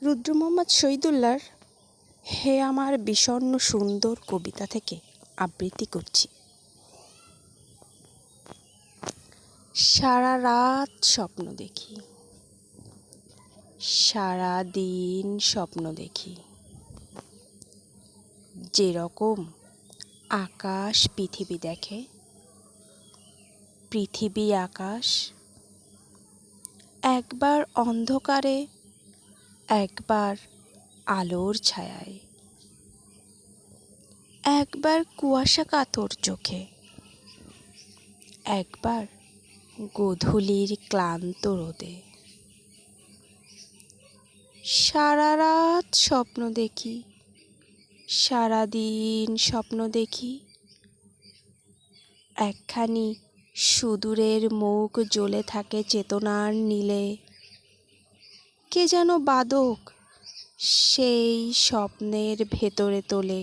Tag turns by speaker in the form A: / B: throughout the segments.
A: রুদ্র মোহাম্মদ শহীদুল্লাহর হে আমার বিষণ্ণ সুন্দর কবিতা থেকে আবৃত্তি করছি। সারা রাত স্বপ্ন দেখি, সারা দিন স্বপ্ন দেখি, যেরকম আকাশ পৃথিবী দেখে, পৃথিবী আকাশ, একবার অন্ধকারে, একবার আলোর ছায়ায়, একবার কুয়াশা কাতর চোখে, একবার গোধূলির ক্লান্ত রোদে। সারা রাত স্বপ্ন দেখি, সারা দিন স্বপ্ন দেখি, একখানি সুদূরের মুখ জ্বলে থাকে চেতনার নীলে। কে যেন বাদক সেই স্বপ্নের ভেতরে তোলে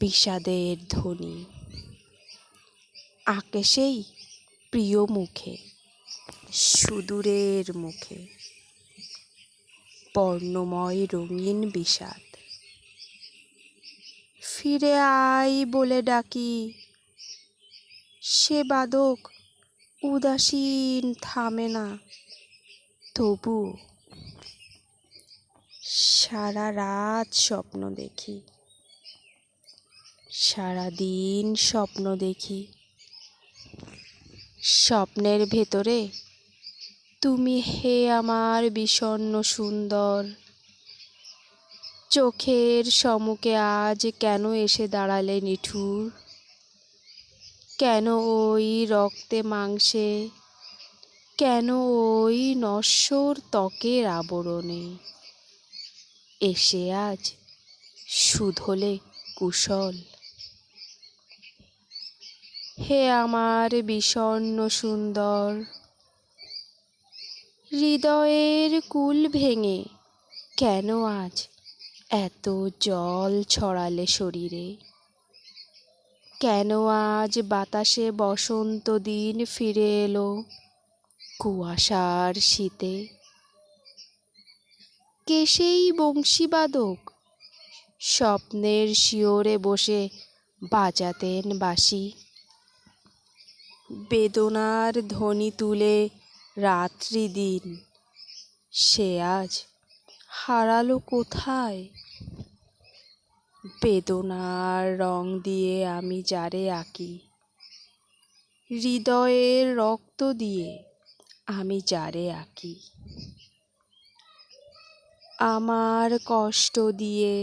A: বিষাদের ধ্বনি। আঁকে সেই প্রিয় মুখে, সুদূরের মুখে বর্ণময় রঙিন বিষাদ। ফিরে আয় বলে ডাকি, সে বাদক উদাসীন থামে না তবু। সারা রাত স্বপ্ন দেখি, সারা দিন স্বপ্ন দেখি, স্বপ্নের ভেতরে তুমি হে আমার বিষণ্ণ সুন্দর। চোখের সম্মুখে আজ কেন এসে দাঁড়ালে নিঠুর? কেন ওই রক্তে মাংসে, কেন ওই নশ্বর ত্বকের আবরণে এসে আজ শুধলে কুশল? হে আমার বিষণ্ণ সুন্দর, হৃদয়ের কুল ভেঙে কেন আজ এত জল ছড়ালে শরীরে? কেন আজ বাতাসে বসন্ত দিন ফিরে এলো কুয়াশার শীতে? কে সেই বংশীবাদক স্বপ্নের শিয়রে বসে বাজাতেন বাঁশি? বেদনার ধ্বনি তুলে রাত্রি দিন সে আজ হারালো কোথায়? বেদনার রং দিয়ে আমি যারে আঁকি, হৃদয়ের রক্ত দিয়ে আমি যারে আঁকি, আমার কষ্ট দিয়ে